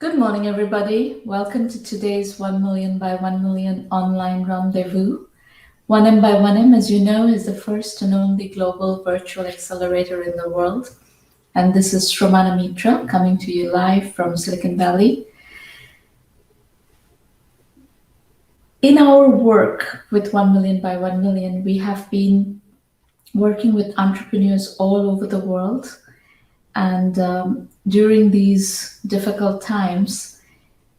Good morning, everybody. Welcome to today's 1 million by 1 million online rendezvous. 1M by 1M, as you know, is the first and only global virtual accelerator in the world. And this is Sramana Mitra coming to you live from Silicon Valley. In our work with 1 million by 1 million, we have been working with entrepreneurs all over the world. And during these difficult times,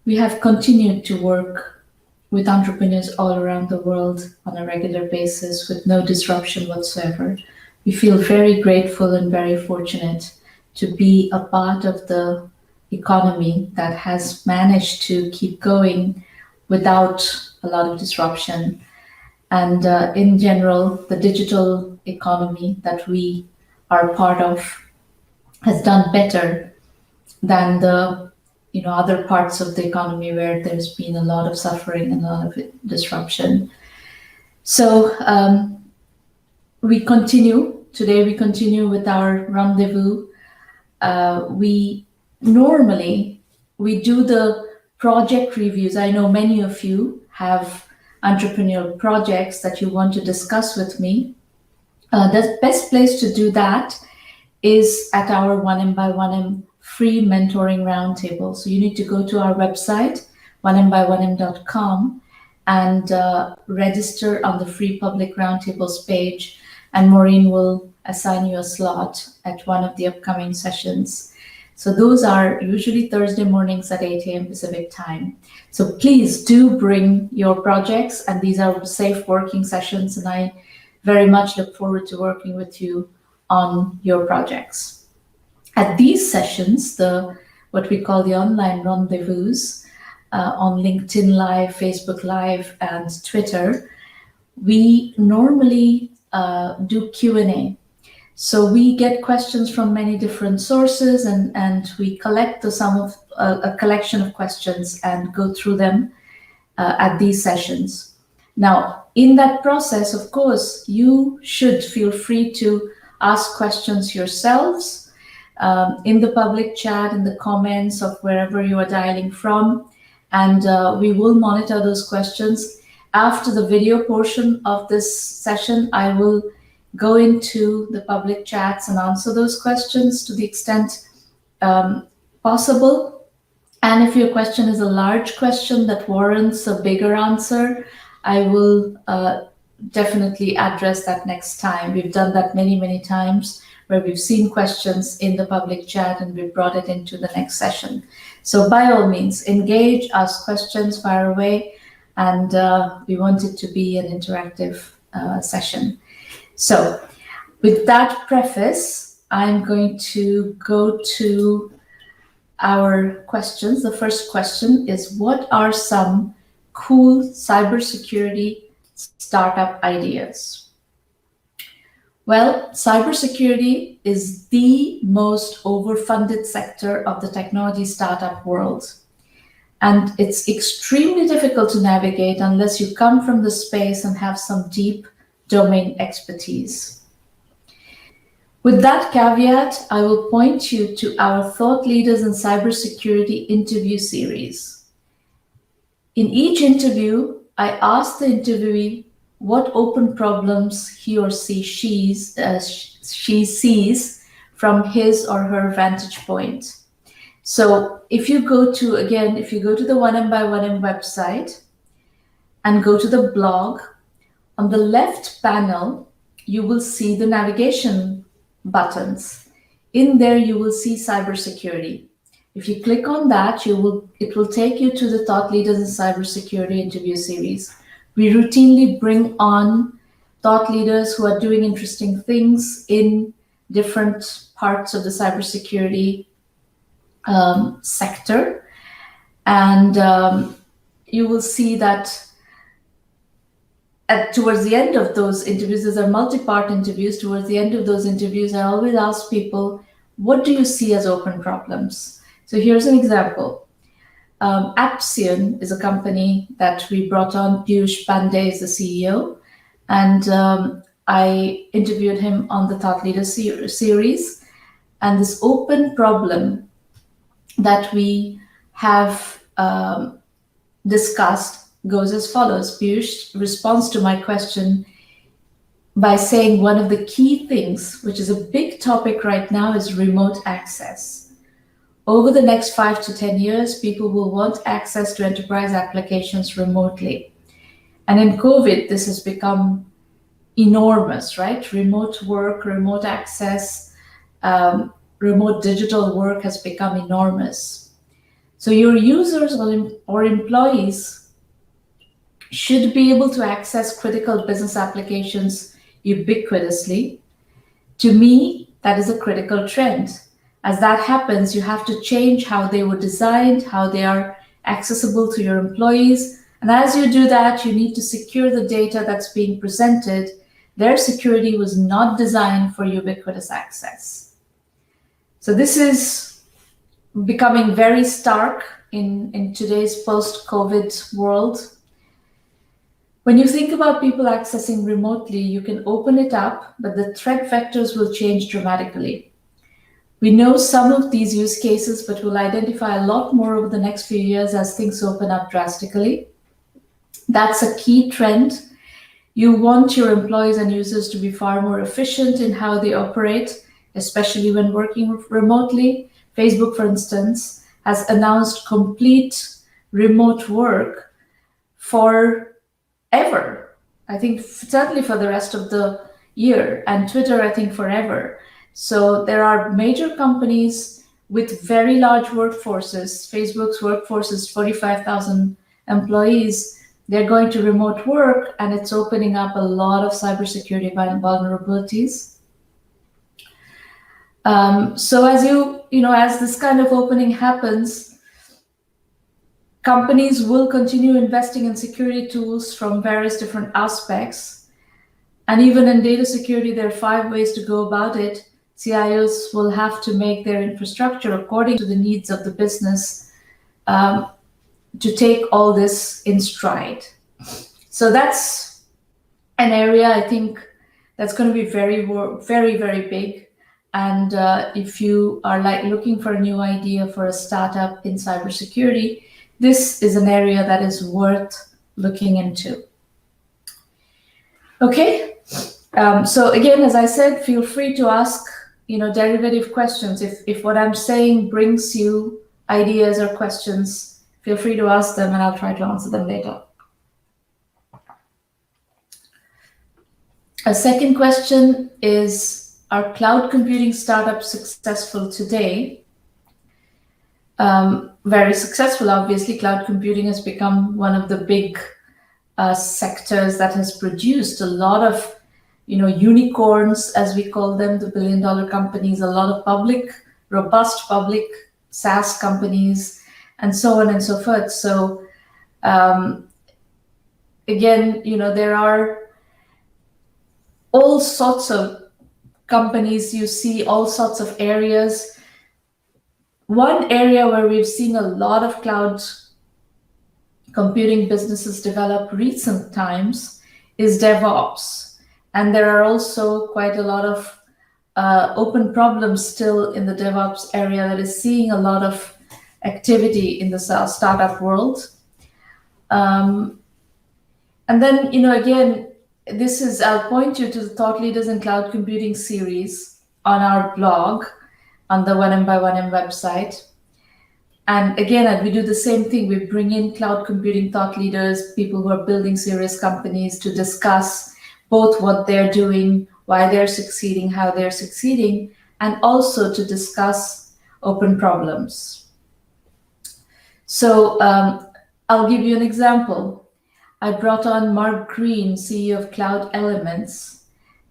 we have continued to work with entrepreneurs all around the world on a regular basis with no disruption whatsoever. We feel very grateful and very fortunate to be a part of the economy that has managed to keep going without a lot of disruption. And in general, the digital economy that we are part of has done better than the other parts of the economy where there's been a lot of suffering and a lot of disruption. So we continue with our rendezvous. We do the project reviews. I know many of you have entrepreneurial projects that you want to discuss with me. The best place to do that is at our 1M by 1M free mentoring roundtable. So you need to go to our website, 1mby1m.com, and register on the free public roundtables page, and Maureen will assign you a slot at one of the upcoming sessions. So those are usually Thursday mornings at 8 a.m. Pacific time. So please do bring your projects, and these are safe working sessions, and I very much look forward to working with you on your projects. At these sessions, what we call the online rendezvous on LinkedIn Live, Facebook Live, and Twitter, we normally do Q&A. So we get questions from many different sources, and we collect a collection of questions and go through them at these sessions. Now, in that process, of course, you should feel free to ask questions yourselves in the public chat, in the comments of wherever you are dialing from, and we will monitor those questions. After the video portion of this session, I will go into the public chats and answer those questions to the extent possible. And if your question is a large question that warrants a bigger answer, I will definitely address that next time. We've done that many, many times where we've seen questions in the public chat and we've brought it into the next session. So by all means, engage, ask questions, fire away, and we want it to be an interactive session. So with that preface, I'm going to go to our questions. The first question is, what are some cool cybersecurity startup ideas? Well, cybersecurity is the most overfunded sector of the technology startup world. And it's extremely difficult to navigate unless you come from the space and have some deep domain expertise. With that caveat, I will point you to our Thought Leaders in Cybersecurity interview series. In each interview, I ask the interviewee what open problems he or she sees from his or her vantage point. So if you go to the 1M by 1M website and go to the blog, on the left panel, you will see the navigation buttons. In there, you will see cybersecurity. If you click on that, it will take you to the Thought Leaders in Cybersecurity interview series. We routinely bring on thought leaders who are doing interesting things in different parts of the cybersecurity sector. And you will see that towards the end of those interviews, these are multi-part interviews. Towards the end of those interviews, I always ask people, what do you see as open problems? So here's an example. Apsion is a company that we brought on. Piyush Pandey is the CEO, and I interviewed him on the Thought Leader series. And this open problem that we have discussed goes as follows. Piyush responds to my question by saying one of the key things, which is a big topic right now, is remote access. Over the next 5 to 10 years, people will want access to enterprise applications remotely. And in COVID, this has become enormous, right? Remote work, remote access, remote digital work has become enormous. So your users or employees should be able to access critical business applications ubiquitously. To me, that is a critical trend. As that happens, you have to change how they were designed, how they are accessible to your employees. And as you do that, you need to secure the data that's being presented. Their security was not designed for ubiquitous access. So this is becoming very stark in today's post-COVID world. When you think about people accessing remotely, you can open it up, but the threat vectors will change dramatically. We know some of these use cases, but we'll identify a lot more over the next few years as things open up drastically. That's a key trend. You want your employees and users to be far more efficient in how they operate, especially when working remotely. Facebook, for instance, has announced complete remote work for ever. I think certainly for the rest of the year, and Twitter, I think forever. So there are major companies with very large workforces. Facebook's workforce is 45,000 employees. They're going to remote work, and it's opening up a lot of cybersecurity vulnerabilities. So as this kind of opening happens, companies will continue investing in security tools from various different aspects. And even in data security, there are 5 ways to go about it. CIOs will have to make their infrastructure according to the needs of the business to take all this in stride. So that's an area I think that's going to be very, very, very big. And if you are looking for a new idea for a startup in cybersecurity, this is an area that is worth looking into. Okay, so again, as I said, feel free to ask, derivative questions. If what I'm saying brings you ideas or questions, feel free to ask them, and I'll try to answer them later. A second question is, are cloud computing startups successful today? Very successful, obviously. Cloud computing has become one of the big sectors that has produced a lot of, unicorns, as we call them, the billion-dollar companies, a lot of robust public SaaS companies, and so on and so forth. So again, there are all sorts of companies. You see all sorts of areas. One area where we've seen a lot of cloud computing businesses develop recent times is DevOps. And there are also quite a lot of open problems still in the DevOps area that is seeing a lot of activity in the startup world. And then, again, I'll point you to the Thought Leaders in Cloud Computing series on our blog, on the 1M by 1M website. And again, we do the same thing. We bring in cloud computing thought leaders, people who are building serious companies, to discuss both what they're doing, why they're succeeding, how they're succeeding, and also to discuss open problems. So I'll give you an example. I brought on Mark Green, CEO of Cloud Elements,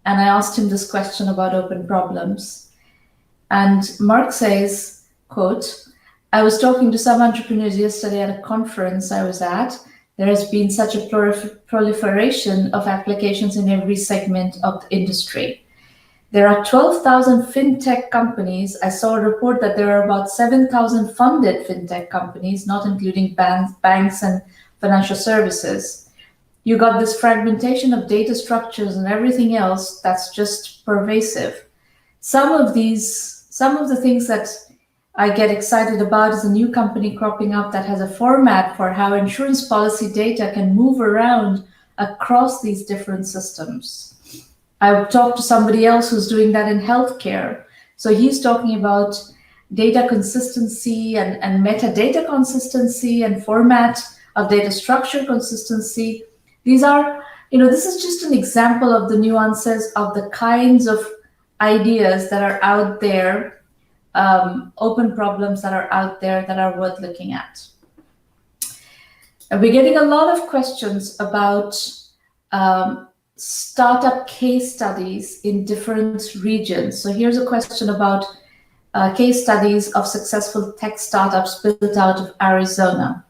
and I asked him this question about open problems. And Mark says, quote, "I was talking to some entrepreneurs yesterday at a conference I was at. There has been such a proliferation of applications in every segment of the industry. There are 12,000 fintech companies. I saw a report that there are about 7,000 funded fintech companies, not including banks and financial services. You got this fragmentation of data structures and everything else that's just pervasive. Some of the things that I get excited about is a new company cropping up that has a format for how insurance policy data can move around across these different systems. I talked to somebody else who's doing that in healthcare. So he's talking about data consistency and metadata consistency and format of data structure consistency. These are, this is just an example of the nuances of the kinds of ideas that are out there, open problems that are out there that are worth looking at. And we're getting a lot of questions about startup case studies in different regions. So here's a question about case studies of successful tech startups built out of Arizona.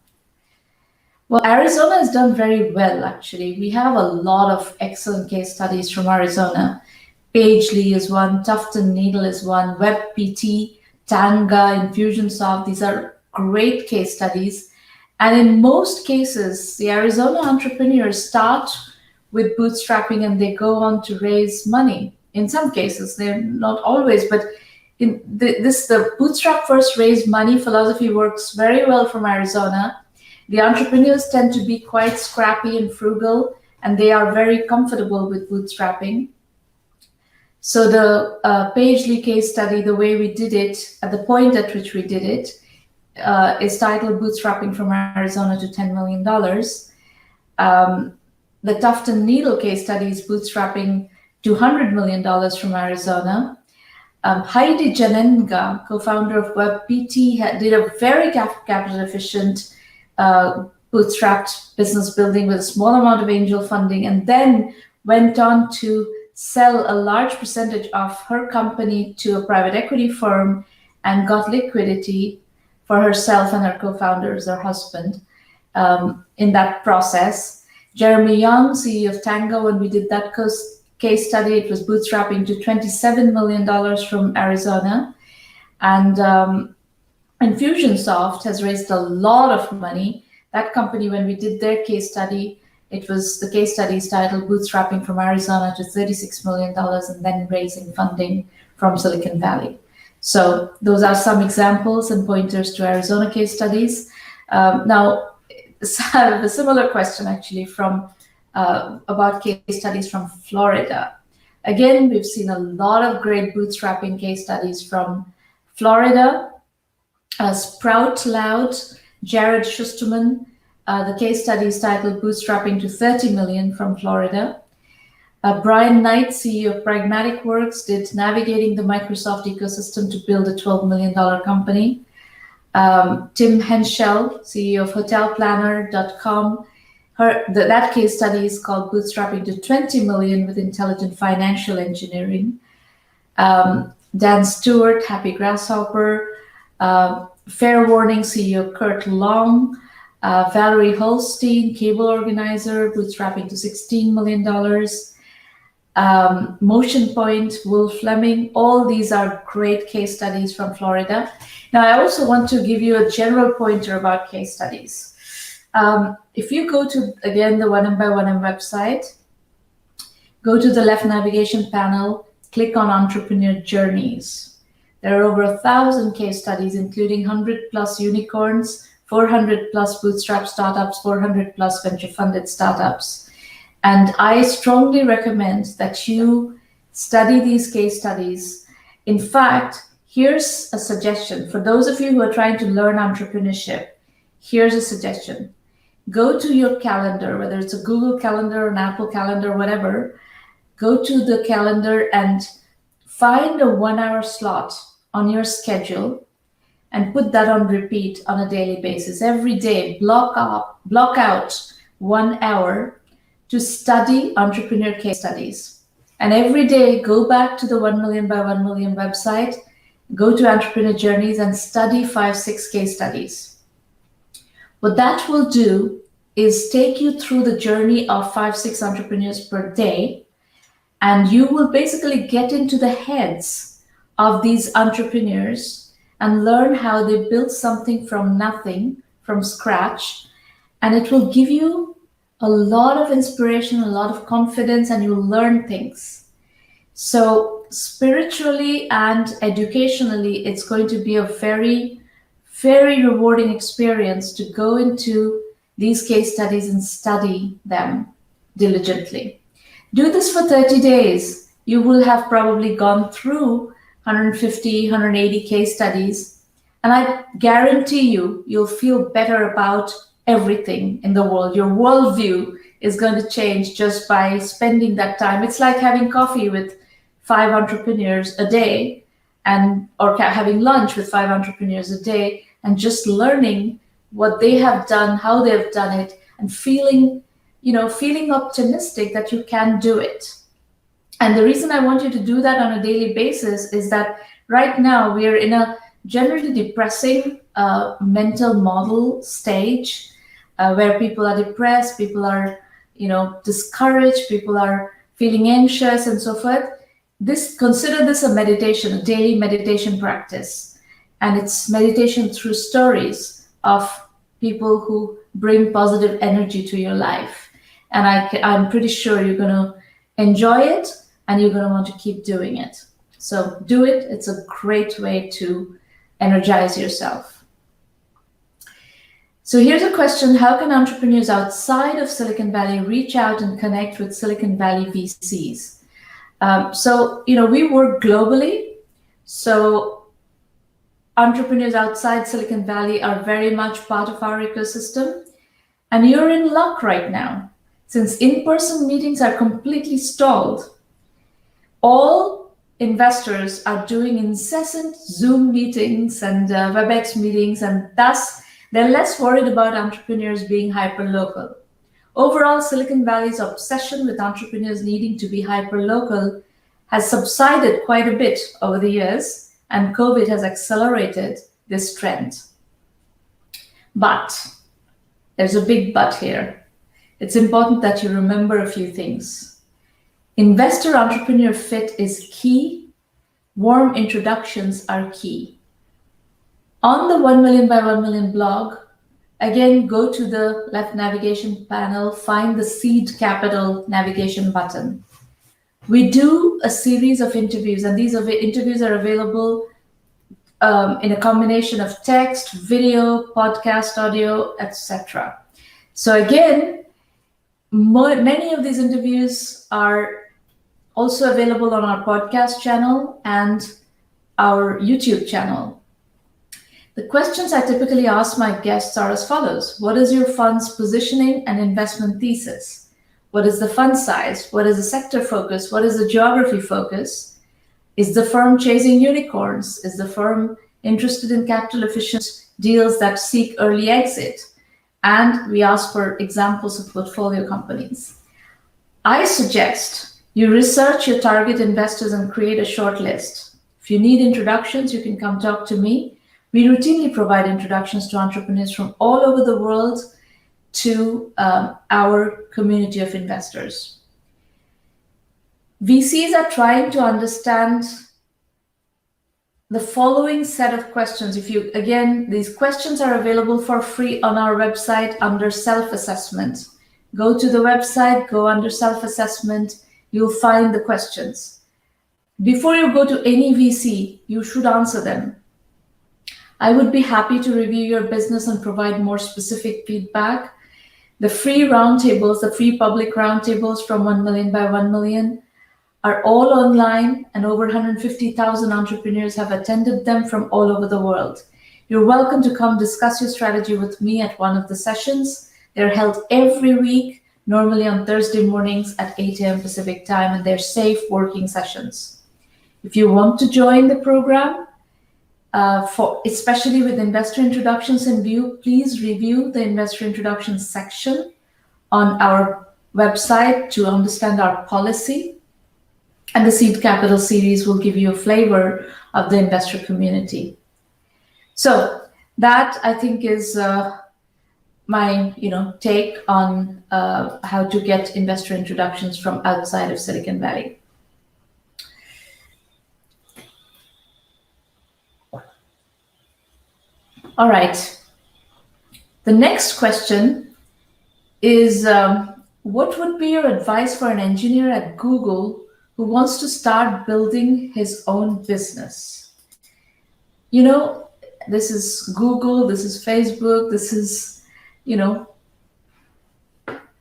Well, Arizona has done very well, actually. We have a lot of excellent case studies from Arizona. Pagely is one, Tufton Needle is one, WebPT, Tanga, Infusionsoft. These are great case studies. And in most cases, the Arizona entrepreneurs start with bootstrapping and they go on to raise money. In some cases, they're not always, but the bootstrap first raise money philosophy works very well from Arizona. The entrepreneurs tend to be quite scrappy and frugal, and they are very comfortable with bootstrapping. So the Pagely case study, the way we did it, at the point at which we did it, is titled Bootstrapping from Arizona to $10 million. The Tufton Needle case study is bootstrapping to $100 million from Arizona. Heidi Janenga, co-founder of WebPT, did a very capital efficient bootstrapped business building with a small amount of angel funding, and then went on to sell a large percentage of her company to a private equity firm and got liquidity for herself and her co-founders, her husband, in that process. Jeremy Young, CEO of Tango, when we did that case study, it was bootstrapping to $27 million from Arizona. And Infusionsoft has raised a lot of money. That company, when we did their case study, the case study is titled Bootstrapping from Arizona to $36 million and then raising funding from Silicon Valley. So those are some examples and pointers to Arizona case studies. Now, I have a similar question actually from about case studies from Florida. Again, we've seen a lot of great bootstrapping case studies from Florida. Sprout Loud, Jared Schusterman, the case study is titled Bootstrapping to 30 million from Florida. Brian Knight, CEO of Pragmatic Works, did Navigating the Microsoft Ecosystem to build a $12 million company. Tim Henschel, CEO of hotelplanner.com, that case study is called Bootstrapping to 20 million with intelligent financial engineering. Dan Stewart, Happy Grasshopper, Fair Warning CEO Kurt Long, Valerie Holstein, Cable Organizer, bootstrapping to $16 million. Motion Point, Wolf Fleming, all these are great case studies from Florida. Now, I also want to give you a general pointer about case studies. If you go to, again, the 1M by 1M website, go to the left navigation panel, click on Entrepreneur Journeys. There are over 1,000 case studies, including 100 plus unicorns, 400 plus bootstrap startups, 400 plus venture funded startups. And I strongly recommend that you study these case studies. In fact, here's a suggestion. For those of you who are trying to learn entrepreneurship, here's a suggestion. Go to your calendar, whether it's a Google Calendar, an Apple Calendar, whatever. Go to the calendar and find a 1-hour slot on your schedule and put that on repeat on a daily basis. Every day, block out 1 hour to study entrepreneur case studies. And every day, go back to the 1 million by 1 million website, go to Entrepreneur Journeys and study 5-6 case studies. What that will do is take you through the journey of 5-6 entrepreneurs per day, and you will basically get into the heads of these entrepreneurs and learn how they built something from nothing, from scratch, and it will give you a lot of inspiration, a lot of confidence, and you'll learn things. So spiritually and educationally, it's going to be a very, very rewarding experience to go into these case studies and study them diligently. Do this for 30 days. You will have probably gone through 150, 180 case studies, and I guarantee you'll feel better about everything in the world. Your worldview is going to change just by spending that time. It's like having coffee with 5 entrepreneurs a day, and or having lunch with 5 entrepreneurs a day, and just learning what they have done, how they've done it, and feeling optimistic that you can do it. And the reason I want you to do that on a daily basis is that right now we are in a generally depressing mental model stage, where people are depressed, people are, discouraged, people are feeling anxious, and so forth. Consider this a meditation, a daily meditation practice, and it's meditation through stories of people who bring positive energy to your life. And I'm pretty sure you're going to enjoy it, and you're going to want to keep doing it. So do it. It's a great way to energize yourself. So here's a question: how can entrepreneurs outside of Silicon Valley reach out and connect with Silicon Valley VCs? We work globally. So entrepreneurs outside Silicon Valley are very much part of our ecosystem. And you're in luck right now, since in-person meetings are completely stalled. All investors are doing incessant Zoom meetings and WebEx meetings, and thus they're less worried about entrepreneurs being hyper-local. Overall, Silicon Valley's obsession with entrepreneurs needing to be hyper-local has subsided quite a bit over the years, and COVID has accelerated this trend. But there's a big but here. It's important that you remember a few things. Investor-entrepreneur fit is key. Warm introductions are key. On the 1 million by 1 million blog, again, go to the left navigation panel, find the seed capital navigation button. We do a series of interviews, and these interviews are available in a combination of text, video, podcast, audio, etc. So again, many of these interviews are also available on our podcast channel and our YouTube channel. The questions I typically ask my guests are as follows: what is your fund's positioning and investment thesis? What is the fund size? What is the sector focus? What is the geography focus? Is the firm chasing unicorns? Is the firm interested in capital efficient deals that seek early exit? And we ask for examples of portfolio companies. I suggest you research your target investors and create a short list. If you need introductions, you can come talk to me. We routinely provide introductions to entrepreneurs from all over the world to our community of investors. VCs are trying to understand the following set of questions. These questions are available for free on our website under self-assessment. Go to the website, go under self-assessment, you'll find the questions. Before you go to any VC, you should answer them. I would be happy to review your business and provide more specific feedback. The free roundtables, the free public roundtables from 1 million by 1 million are all online, and over 150,000 entrepreneurs have attended them from all over the world. You're welcome to come discuss your strategy with me at one of the sessions. They're held every week, normally on Thursday mornings at 8 a.m. Pacific time, and they're safe working sessions. If you want to join the program, especially with investor introductions in view, please review the investor introductions section on our website to understand our policy. And the Seed Capital series will give you a flavor of the investor community. So that, I think, is my take on how to get investor introductions from outside of Silicon Valley. All right. The next question is, what would be your advice for an engineer at Google who wants to start building his own business. You know, this is Google, this is Facebook, this is, you know,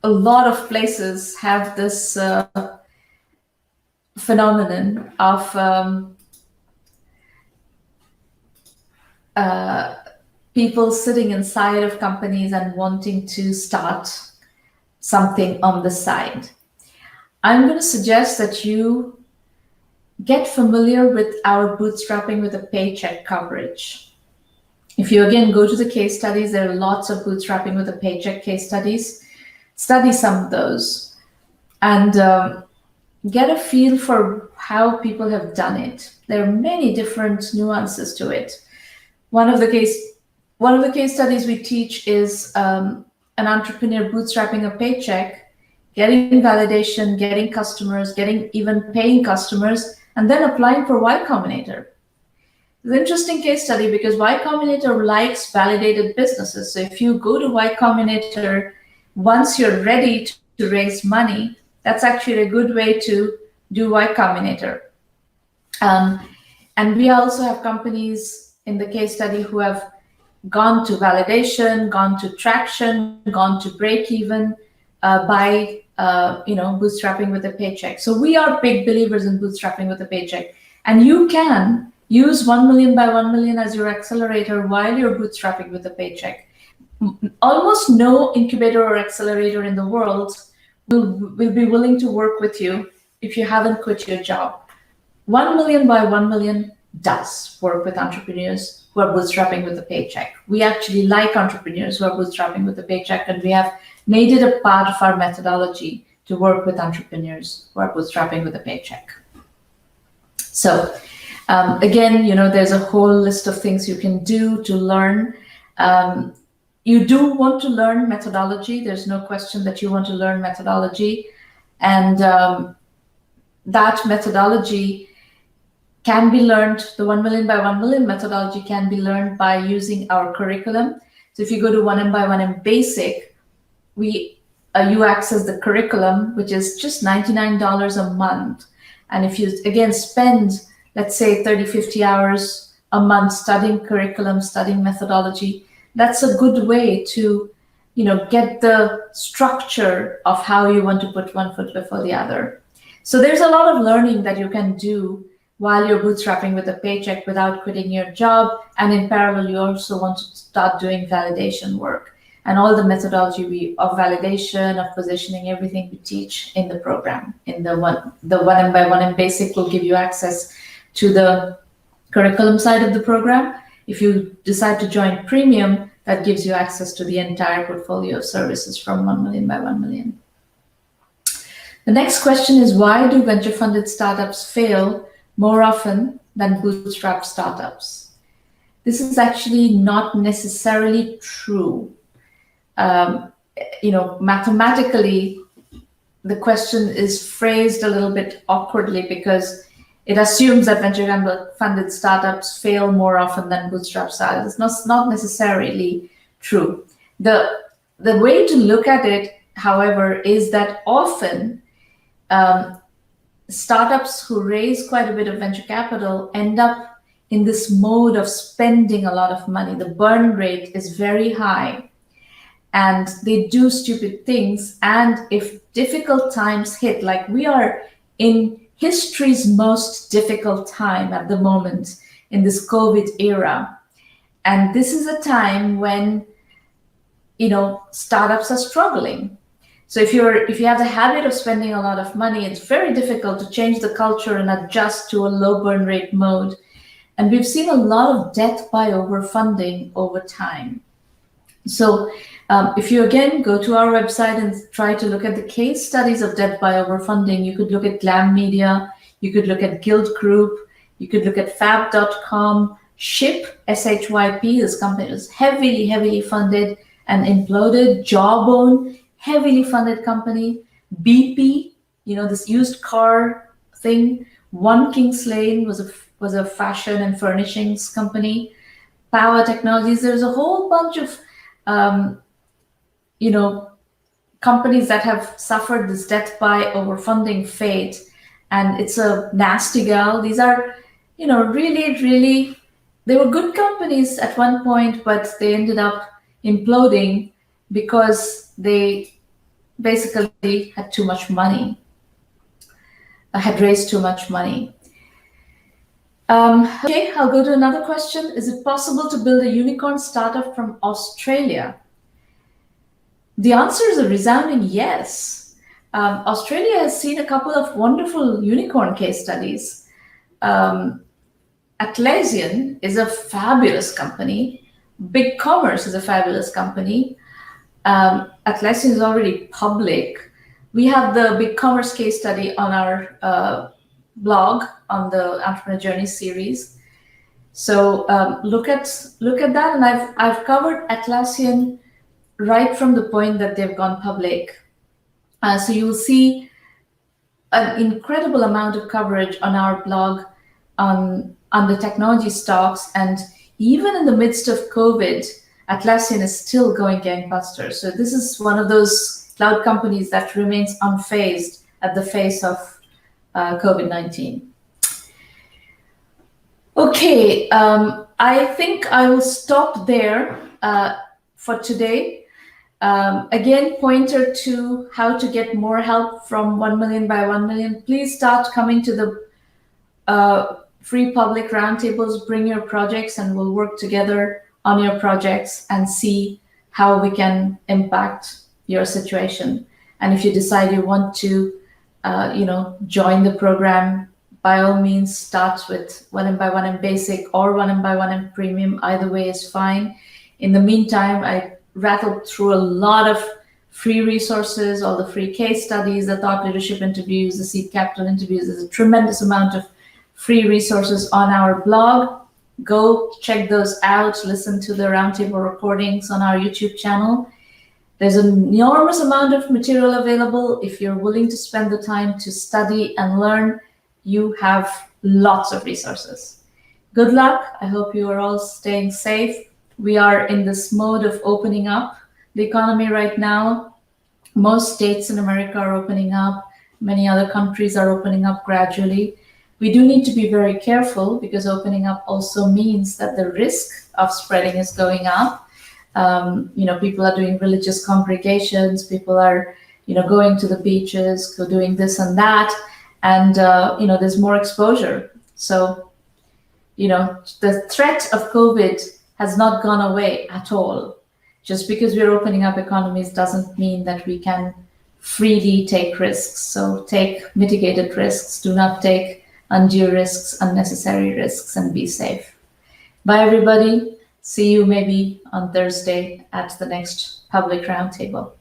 a lot of places have this phenomenon of people sitting inside of companies and wanting to start something on the side. I'm going to suggest that you get familiar with our bootstrapping with a paycheck coverage. If you again go to the case studies, there are lots of bootstrapping with a paycheck case studies. Study some of those and get a feel for how people have done it. There are many different nuances to it. One of the case studies we teach is an entrepreneur bootstrapping a paycheck, getting validation, getting customers, getting even paying customers, and then applying for Y Combinator. It's an interesting case study because Y Combinator likes validated businesses. So if you go to Y Combinator, once you're ready to raise money, that's actually a good way to do Y Combinator. And we also have companies in the case study who have gone to validation, gone to traction, gone to break even by bootstrapping with a paycheck. So we are big believers in bootstrapping with a paycheck, and you can use 1 million by 1 million as your accelerator while you're bootstrapping with a paycheck. Almost no incubator or accelerator in the world will be willing to work with you if you haven't quit your job. 1 million by 1 million does work with entrepreneurs who are bootstrapping with a paycheck. We actually like entrepreneurs who are bootstrapping with a paycheck, and we have made it a part of our methodology to work with entrepreneurs who are bootstrapping with a paycheck. So again, there's a whole list of things you can do to learn. You do want to learn methodology. There's no question that you want to learn methodology. And that methodology can be learned, the 1 million by 1 million methodology can be learned by using our curriculum. So if you go to 1M by 1M Basic, you access the curriculum, which is just $99 a month. And if you, again, spend, let's say, 30, 50 hours a month studying curriculum, studying methodology, that's a good way to, get the structure of how you want to put one foot before the other. So there's a lot of learning that you can do while you're bootstrapping with a paycheck without quitting your job. And in parallel, you also want to start doing validation work. And all the methodology of validation, of positioning, everything we teach in the program. In the 1M by 1M Basic will give you access to the curriculum side of the program. If you decide to join Premium, that gives you access to the entire portfolio of services from 1 million by 1 million. The next question is, why do venture-funded startups fail more often than bootstrap startups? This is actually not necessarily true. Mathematically, the question is phrased a little bit awkwardly because it assumes that venture-funded startups fail more often than bootstrap startups. It's not necessarily true. The way to look at it, however, is that often startups who raise quite a bit of venture capital end up in this mode of spending a lot of money. The burn rate is very high, and they do stupid things. And if difficult times hit, like we are in history's most difficult time at the moment in this COVID era, and this is a time when startups are struggling. So if you have the habit of spending a lot of money, it's very difficult to change the culture and adjust to a low burn rate mode. And we've seen a lot of death by overfunding over time. So if you again go to our website and try to look at the case studies of death by overfunding, you could look at Glam Media, you could look at Guild Group, you could look at Fab.com, Ship, SHYP, this company was heavily funded and imploded. Jawbone, heavily funded company. BP, this used car thing. One Kings Lane was a fashion and furnishings company. Power Technologies, there's a whole bunch of companies that have suffered this death by overfunding fate. and it's a nasty gal. These are, really, they were good companies at one point, but they ended up imploding because they basically had too much money, had raised too much money. Okay, I'll go to another question. Is it possible to build a unicorn startup from Australia? The answer is a resounding yes. Australia has seen a couple of wonderful unicorn case studies. Atlassian is a fabulous company. BigCommerce is a fabulous company. Atlassian is already public. We have the BigCommerce case study on our blog on the Entrepreneur Journey series. So look at that, and I've covered Atlassian right from the point that they've gone public. So you'll see an incredible amount of coverage on our blog on the technology stocks, and even in the midst of COVID, Atlassian is still going gangbusters. So this is one of those cloud companies that remains unfazed at the face of COVID-19. Okay, I think I will stop there for today. Again, pointer to how to get more help from 1 million by 1 million. Please start coming to the free public roundtables. Bring your projects and we'll work together on your projects and see how we can impact your situation. And if you decide you want to join the program, by all means, start with 1M by 1M Basic or 1M by 1M Premium. Either way is fine. In the meantime, I rattled through a lot of free resources, all the free case studies, the thought leadership interviews, the seed capital interviews. There's a tremendous amount of free resources on our blog. Go check those out. Listen to the roundtable recordings on our YouTube channel. There's an enormous amount of material available. If you're willing to spend the time to study and learn, you have lots of resources. Good luck. I hope you are all staying safe. We are in this mode of opening up the economy right now. Most states in America are opening up. Many other countries are opening up gradually. We do need to be very careful because opening up also means that the risk of spreading is going up. People are doing religious congregations. People are, going to the beaches, doing this and that. And, there's more exposure. So, the threat of COVID has not gone away at all. Just because we're opening up economies doesn't mean that we can freely take risks. So take mitigated risks. Do not take undue risks, unnecessary risks, and be safe. Bye, everybody. See you maybe on Thursday at the next public roundtable.